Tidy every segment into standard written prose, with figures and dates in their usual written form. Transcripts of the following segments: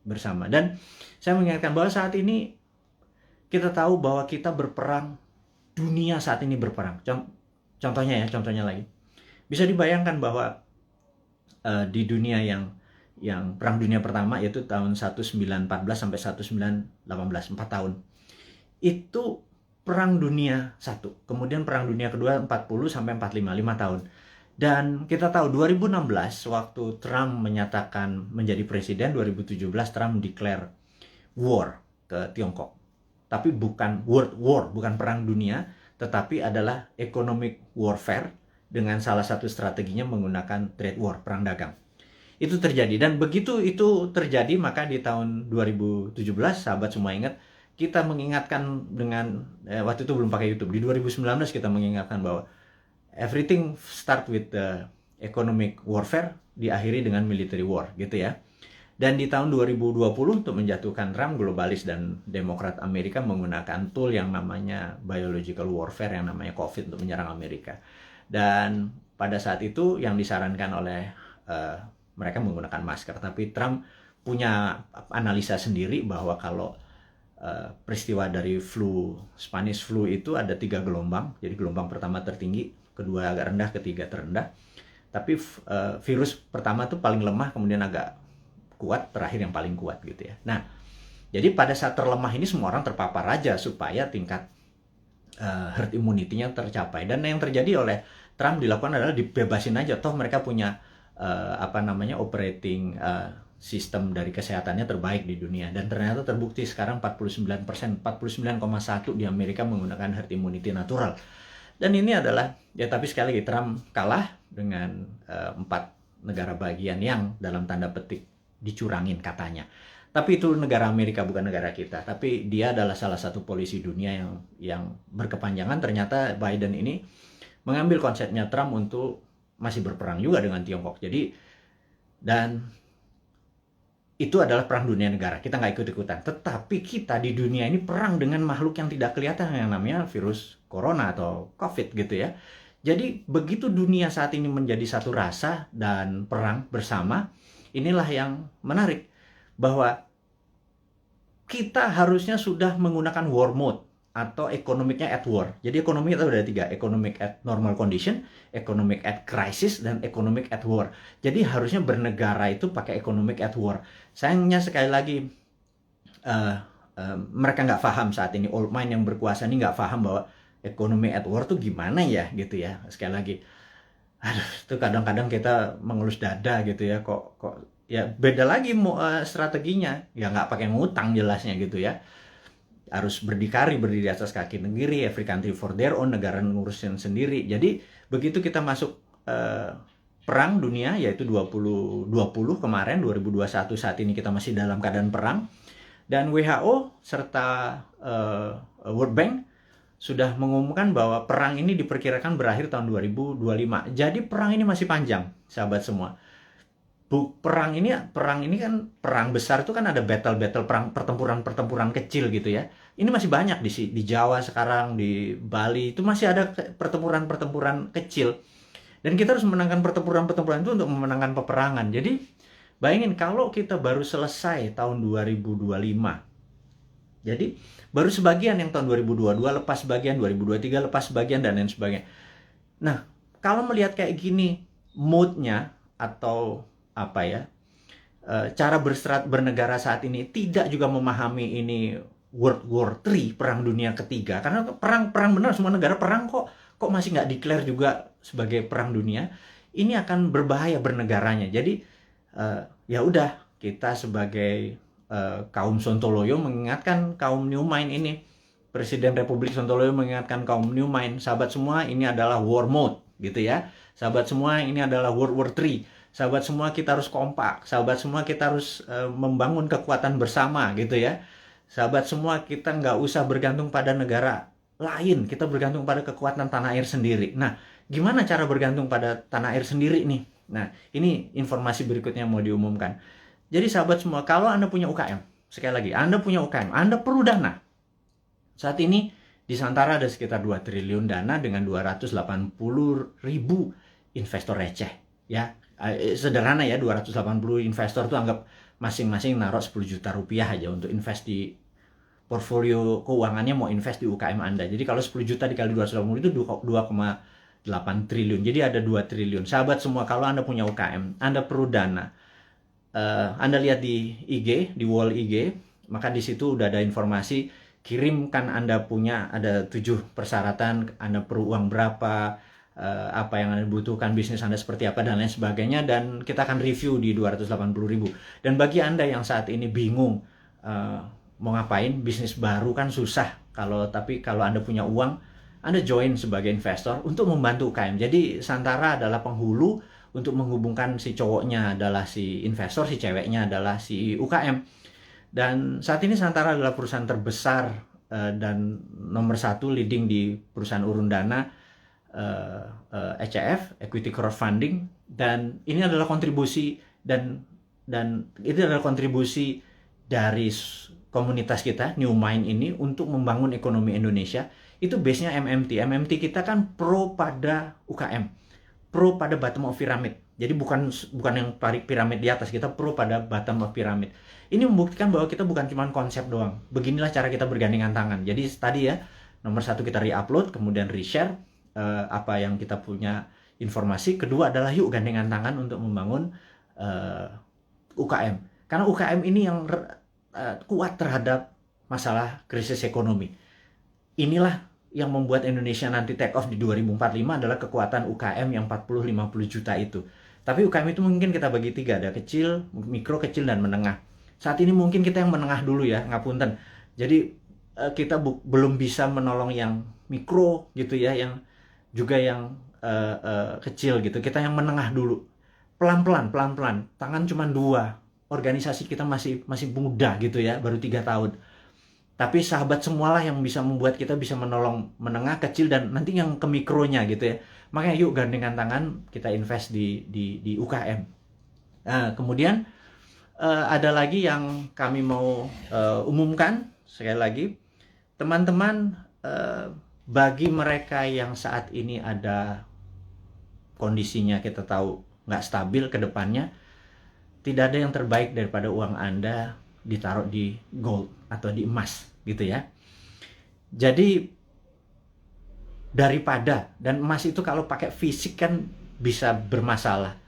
bersama. Dan saya mengingatkan bahwa saat ini kita tahu bahwa kita berperang, dunia saat ini berperang. Contohnya lagi. Bisa dibayangkan bahwa di dunia yang Perang Dunia Pertama, yaitu tahun 1914 sampai 1918, 4 tahun. Itu Perang Dunia 1. Kemudian Perang Dunia Kedua 40 sampai 45, 5 tahun. Dan kita tahu 2016 waktu Trump menyatakan menjadi presiden, 2017 Trump declare war ke Tiongkok. Tapi bukan world war, bukan perang dunia, tetapi adalah economic warfare dengan salah satu strateginya menggunakan trade war, perang dagang. Itu terjadi, dan begitu itu terjadi maka di tahun 2017, sahabat semua ingat, kita mengingatkan dengan waktu itu belum pakai YouTube. Di 2019 kita mengingatkan bahwa everything start with the economic warfare, diakhiri dengan military war, gitu ya. Dan di tahun 2020 untuk menjatuhkan Trump, globalis dan Demokrat Amerika menggunakan tool yang namanya biological warfare, yang namanya COVID, untuk menyerang Amerika. Dan pada saat itu yang disarankan oleh mereka menggunakan masker. Tapi Trump punya analisa sendiri bahwa kalau peristiwa dari Spanish flu itu ada 3 gelombang. Jadi gelombang pertama tertinggi, kedua agak rendah, ketiga terendah. Tapi virus pertama tuh paling lemah, kemudian agak kuat, terakhir yang paling kuat gitu ya. Nah, jadi pada saat terlemah ini semua orang terpapar aja supaya tingkat herd immunity-nya tercapai. Dan yang terjadi oleh Trump dilakukan adalah dibebasin aja, toh mereka punya operating sistem dari kesehatannya terbaik di dunia. Dan ternyata terbukti sekarang 49%, 49,1 di Amerika menggunakan herd immunity natural. Dan ini adalah, ya tapi sekali lagi Trump kalah dengan 4 negara bagian yang dalam tanda petik dicurangin katanya. Tapi itu negara Amerika, bukan negara kita. Tapi dia adalah salah satu polisi dunia yang berkepanjangan. Ternyata Biden ini mengambil konsepnya Trump untuk masih berperang juga dengan Tiongkok. Jadi, dan itu adalah perang dunia negara. Kita nggak ikut-ikutan. Tetapi kita di dunia ini perang dengan makhluk yang tidak kelihatan, yang namanya virus corona atau COVID gitu ya. Jadi begitu dunia saat ini menjadi satu rasa dan perang bersama, inilah yang menarik. Bahwa kita harusnya sudah menggunakan war mode atau ekonomiknya at war. Jadi ekonomi itu ada 3, economic at normal condition, economic at crisis, dan economic at war. Jadi harusnya bernegara itu pakai economic at war. Sayangnya sekali lagi mereka nggak paham saat ini, old mind yang berkuasa ini nggak paham bahwa economic at war tuh gimana ya gitu ya. Sekali lagi, aduh, itu kadang-kadang kita mengelus dada gitu ya, kok ya beda lagi strateginya, ya nggak pakai ngutang jelasnya gitu ya. Harus berdikari, berdiri atas kaki sendiri, every country for their own, negara ngurusin sendiri. Jadi begitu kita masuk perang dunia, yaitu 2020 kemarin, 2021 saat ini kita masih dalam keadaan perang, dan WHO serta World Bank sudah mengumumkan bahwa perang ini diperkirakan berakhir tahun 2025. Jadi perang ini masih panjang, sahabat semua. Perang ini kan perang besar itu kan ada battle perang, pertempuran kecil gitu ya. Ini masih banyak di Jawa sekarang, di Bali itu masih ada pertempuran kecil. Dan kita harus memenangkan pertempuran itu untuk memenangkan peperangan. Jadi bayangin kalau kita baru selesai tahun 2025. Jadi baru sebagian yang tahun 2022 lepas sebagian, 2023 lepas sebagian, dan lain sebagainya. Nah, kalau melihat kayak gini mood-nya atau cara bernegara saat ini tidak juga memahami ini World War III, perang dunia ketiga, karena perang benar, semua negara perang kok masih nggak declare juga sebagai perang dunia. Ini akan berbahaya bernegaranya. Jadi ya udah, kita sebagai kaum Sontoloyo mengingatkan kaum New Mind ini, Presiden Republik Sontoloyo mengingatkan kaum New Mind, sahabat semua, ini adalah war mode gitu ya. Sahabat semua, ini adalah World War III. Sahabat semua, kita harus kompak. Sahabat semua, kita harus membangun kekuatan bersama gitu ya. Sahabat semua, kita nggak usah bergantung pada negara lain. Kita bergantung pada kekuatan tanah air sendiri. Nah, gimana cara bergantung pada tanah air sendiri nih? Nah, ini informasi berikutnya mau diumumkan. Jadi sahabat semua, kalau Anda punya UKM, sekali lagi, Anda punya UKM, Anda perlu dana. Saat ini di Santara ada sekitar 2 triliun dana dengan 280.000 investor receh ya. Sederhana ya, 280 investor itu anggap masing-masing naruh 10 juta rupiah aja untuk invest di portfolio keuangannya, mau invest di UKM Anda. Jadi kalau 10 juta dikali 280 itu 2,8 triliun. Jadi ada 2 triliun. Sahabat semua, kalau Anda punya UKM, Anda perlu dana. Anda lihat di IG, di wall IG, maka di situ udah ada informasi, kirimkan Anda punya, ada 7 persyaratan, Anda perlu uang berapa, apa yang Anda butuhkan, bisnis Anda seperti apa, dan lain sebagainya, dan kita akan review di 280.000. Dan bagi Anda yang saat ini bingung mau ngapain, bisnis baru kan susah, tapi kalau Anda punya uang, Anda join sebagai investor untuk membantu UKM. Jadi Santara adalah penghulu untuk menghubungkan si cowoknya adalah si investor, si ceweknya adalah si UKM. Dan saat ini Santara adalah perusahaan terbesar dan nomor 1 leading di perusahaan urun dana, ECF, Equity Crowdfunding, dan ini adalah kontribusi dan itu adalah kontribusi dari komunitas kita New Mind ini untuk membangun ekonomi Indonesia. Itu base-nya MMT. MMT kita kan pro pada UKM, pro pada bottom of pyramid. Jadi bukan yang piramid di atas, kita pro pada bottom of pyramid. Ini membuktikan bahwa kita bukan cuma konsep doang. Beginilah cara kita bergandengan tangan. Jadi tadi ya, nomor 1 kita re-upload, kemudian re-share apa yang kita punya informasi. Kedua adalah yuk gandengan tangan untuk membangun UKM. Karena UKM ini yang kuat terhadap masalah krisis ekonomi. Inilah yang membuat Indonesia nanti take off di 2045 adalah kekuatan UKM yang 40-50 juta itu. Tapi UKM itu mungkin kita bagi 3, ada kecil, mikro, kecil, dan menengah. Saat ini mungkin kita yang menengah dulu ya, ngapunten. Jadi kita belum bisa menolong yang mikro gitu ya, yang juga yang kecil gitu. Kita yang menengah dulu. Pelan-pelan. Tangan cuma 2. Organisasi kita masih muda gitu ya, baru 3 tahun. Tapi sahabat semualah yang bisa membuat kita bisa menolong menengah, kecil, dan nanti yang ke mikronya gitu ya. Makanya yuk gandengan tangan, kita invest di UKM. Kemudian ada lagi yang kami mau umumkan sekali lagi, teman-teman, bagi mereka yang saat ini ada kondisinya kita tahu nggak stabil ke depannya, tidak ada yang terbaik daripada uang Anda ditaruh di gold atau di emas gitu ya. Jadi daripada, dan emas itu kalau pakai fisik kan bisa bermasalah.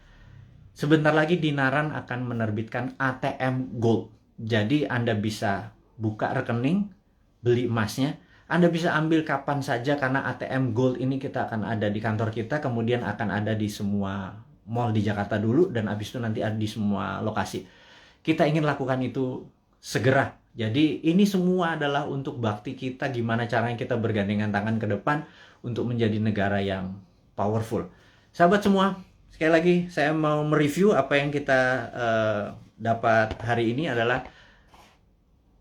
Sebentar lagi Dinaran akan menerbitkan ATM gold. Jadi Anda bisa buka rekening, beli emasnya. Anda bisa ambil kapan saja karena ATM gold ini kita akan ada di kantor kita, kemudian akan ada di semua mall di Jakarta dulu, dan habis itu nanti ada di semua lokasi. Kita ingin lakukan itu segera. Jadi ini semua adalah untuk bakti kita, gimana caranya kita bergandengan tangan ke depan untuk menjadi negara yang powerful. Sahabat semua, sekali lagi saya mau mereview apa yang kita dapat hari ini adalah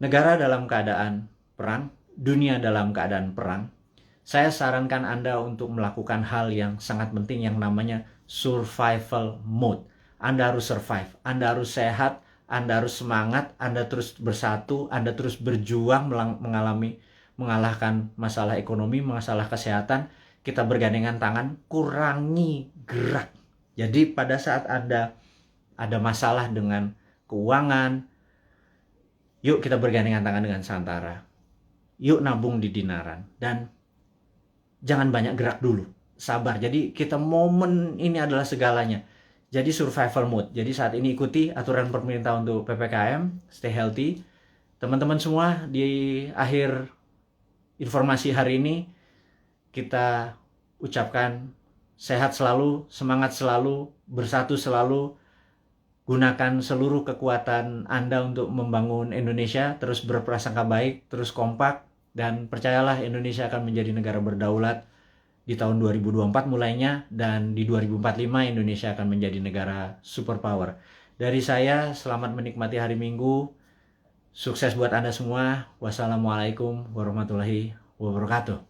negara dalam keadaan perang, dunia dalam keadaan perang. Saya sarankan Anda untuk melakukan hal yang sangat penting yang namanya survival mode. Anda harus survive, Anda harus sehat, Anda harus semangat, Anda terus bersatu, Anda terus berjuang mengalahkan masalah ekonomi, masalah kesehatan. Kita bergandengan tangan, kurangi gerak. Jadi pada saat Anda ada masalah dengan keuangan, yuk kita bergandengan tangan dengan Santara. Yuk nabung di Dinaran. Dan jangan banyak gerak dulu. Sabar. Jadi kita momen ini adalah segalanya. Jadi survival mode. Jadi saat ini ikuti aturan pemerintah untuk PPKM, stay healthy. Teman-teman semua, di akhir informasi hari ini kita ucapkan sehat selalu, semangat selalu, bersatu selalu. Gunakan seluruh kekuatan Anda untuk membangun Indonesia, terus berprasangka baik, terus kompak, dan percayalah Indonesia akan menjadi negara berdaulat di tahun 2024 mulainya, dan di 2045 Indonesia akan menjadi negara superpower. Dari saya, selamat menikmati hari Minggu. Sukses buat Anda semua. Wassalamualaikum warahmatullahi wabarakatuh.